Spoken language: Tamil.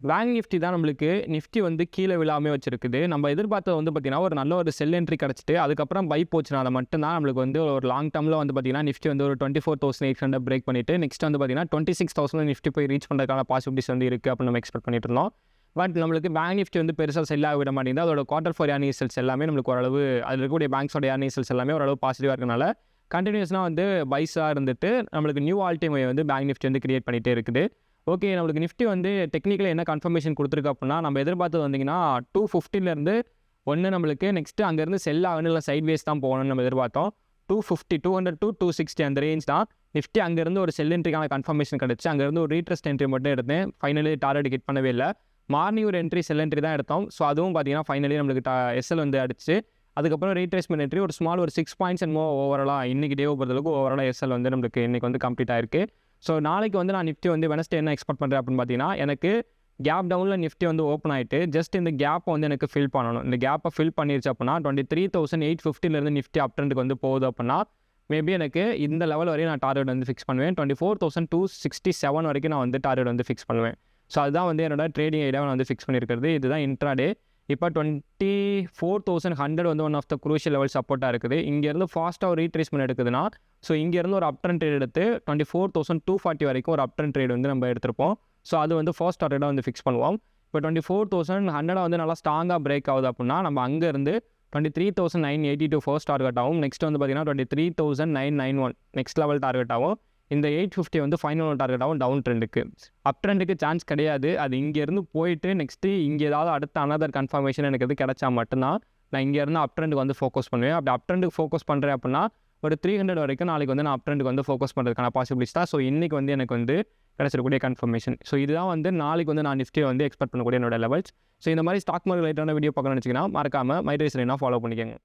பேங்க் நிஃப்டி தான் நம்மளுக்கு நிஃப்டி வந்து கீழே விழாமே வச்சிருக்குது. நம்ம எதிர்பார்த்தது வந்து பார்த்தீங்கன்னா, ஒரு நல்ல ஒரு செல் என்ட்ரி கிடச்சிட்டு, அதுக்கப்புறம் பை போச்சுனால மட்டும் தான் நம்மளுக்கு வந்து ஒரு லாங் டர்மில் வந்து பார்த்தீங்கன்னா, நிஃப்டி வந்து ஒரு 24,800 பிரேக் பண்ணிட்டு, நெக்ஸ்ட் வந்து பார்த்தீங்கன்னா 26,000 நிஃப்டி போய் ரீச் பண்ணுறதுக்கான பாசிபிலிட்டிஸ் வந்து இருக்குது அப்படின்னு நம்ம எக்ஸ்பெக்ட் பண்ணிட்டு இருந்தோம். பட் நம்மளுக்கு பேங்க் நிஃப்டி வந்து பெருசாக செல்லாக விட மாட்டேங்குது. அதோட குவார்ட்டர் 4 ஏர்னிங் ரிசல்ட்ஸ் எல்லாமே நம்மளுக்கு ஓரளவு அதில் இருக்கக்கூடிய பேங்க்ஸோட ஏர்னிங் ரிசல்ட்ஸ் எல்லாமே ஓரளவு பாசிட்டிவாக இருக்கனால, கண்டினியூஸாக வந்து பைஸாக இருந்துட்டு நம்மளுக்கு நியூ ஆல் டைம் வந்து பேங்க் நிஃப்டி வந்து கிரியேட் பண்ணிகிட்டே இருக்குது. ஓகே, நம்மளுக்கு நிஃப்டி வந்து டெக்னிக்கலாக என்ன கன்ஃபர்மேஷன் கொடுத்துருக்கு அப்படின்னா, நம்ம எதிர்பார்த்தது வந்தீங்கன்னா 250லேருந்து ஒன்று நம்மளுக்கு நெக்ஸ்ட்டு அங்கேருந்து செல் ஆகணும், இல்லை சைட்வேஸ் தான் போகணும்னு நம்ம எதிர்பார்த்தோம். 200 to 260 அந்த ரேஞ்ச் தான். நிஃப்டி அங்கேருந்து ஒரு செல் என்ட்ரிக்கான கன்ஃபர்மேஷன் கிடச்சி, அங்கேருந்து ஒரு ரீட்ரெஸ்ட் என்ட்ரி மட்டும் எடுத்தேன். ஃபைனலி டார்கெட் ஹிட் பண்ணவே இல்லை. மார்னிங் ஒரு என்ட்ரி செல் என்ட்ரி தான் எடுத்தோம். ஸோ அதுவும் பார்த்தீங்கன்னா ஃபைனலி நம்மளுக்கு எஸ்எல் வந்து அடிச்சு, அதுக்கப்புறம் ரீட்ரேஸ்மெண்ட் என்ட்ரி ஒரு ஸ்மால் ஒரு 6 பாயிண்ட்ஸ் என்னமோ ஓவராலாக இன்றைக்கி டேவை பொறுத்தளவுக்கு ஓவராலாக எஸ்எல் வந்து நம்மளுக்கு இன்றைக்கி வந்து கம்ப்ளீட் ஆயிருக்கு. ஸோ நாளைக்கு வந்து நான் நிஃப்டி வந்து வெனஸ்டே என்ன எக்ஸ்பெக்ட் பண்ணுறேன் அப்படின்னு பார்த்தீங்கன்னா, எனக்கு கேப் டவுனில் நிஃப்டி வந்து ஓப்பன் ஆகிட்டு ஜஸ்ட் இந்த கேப்பை வந்து எனக்கு ஃபில் பண்ணணும். இந்த கேப்பை ஃபில் பண்ணிருச்சு அப்படின்னா 23,850லேருந்து நிஃப்டி அப் ட்ரெண்டுக்கு வந்து போகுது அப்படின்னா, மேபி எனக்கு இந்த லெவல் வரையும் நான் டார்கெட் வந்து ஃபிக்ஸ் பண்ணுவேன். 24,267 வரைக்கும் நான் வந்து டார்கெட் வந்து ஃபிக்ஸ் பண்ணுவேன். ஸோ அதுதான் வந்து என்னோட ட்ரேடிங் ஐடியாவை நான் வந்து ஃபிக்ஸ் பண்ணியிருக்கிறது. இதுதான் இன்ட்ராடே. இப்போ 24,100 வந்து one of the crucial level சப்போர்ட்டாக இருக்குது. இங்கேருந்து ஃபாஸ்ட்டாக ஒரு ரீட்ரேஸ்மெண்ட் எடுக்குதுன்னா, ஸோ இங்கேருந்து ஒரு அப் ட்ரெண்ட் ட்ரேட் எடுத்து 24,240 வரைக்கும் ஒரு அப் ட்ரெண்ட் ட்ரேட் வந்து நம்ம எடுத்திருப்போம். ஸோ அது வந்து ஃபர்ஸ்ட் டார்கெட்டாக வந்து ஃபிக்ஸ் பண்ணுவோம். இப்போ 24,100 வந்து நல்லா ஸ்ட்ராங்காக பிரேக் ஆகுது அப்படின்னா, நம்ம அங்கேருந்து 23,982 ஃபர்ஸ்ட் டார்கெட் ஆகும். நெக்ஸ்ட் வந்து பார்த்தீங்கன்னா 23,991 நெக்ஸ்ட் லெவல் டார்கெட் ஆகும். இந்த 850 வந்து ஃபைனல் டார்கெட் ஆகும் டவுன் ட்ரெண்டுக்கு. அப் ட்ரெண்டுக்கு சான்ஸ் கிடையாது. அது இங்கேருந்து போயிட்டு நெக்ஸ்ட்டு இங்கே ஏதாவது அடுத்த அனதர் கன்ஃபர்மேஷன் எனக்கு எது கிடைச்சா மட்டும்தான் நான் இங்கேருந்து அப் ட்ரெண்டுக்கு வந்து ஃபோக்கஸ் பண்ணுவேன். அப்படி அப் ட்ரெண்டுக்கு ஃபோக்கஸ் பண்ணுறேன் அப்படின்னா, ஒரு 300 வரைக்கும் நாளைக்கு வந்து நான் அப் ட்ரெண்டுக்கு வந்து ஃபோக்கஸ் பண்ணுறதுக்கான பாசிபிலிட்டிஸ் தான். ஸோ இன்றைக்கி வந்து எனக்கு வந்து கிடைச்சிருக்கக்கூடிய கன்ஃபர்மேஷன். ஸோ இதுதான் வந்து நாளைக்கு வந்து நான் நிஃப்டியை வந்து எக்ஸ்பெக்ட் பண்ணக்கூடிய என்னோட லெவல்ஸ். ஸோ இந்த மாதிரி ஸ்டாக் மார்க்கெட் ரிலேட்டடான வீடியோ பார்க்கணும்னு வச்சிங்கன்னா, மறக்காமல் மைட்ரேஸ் லைனாக ஃபாலோ பண்ணிக்கோங்க.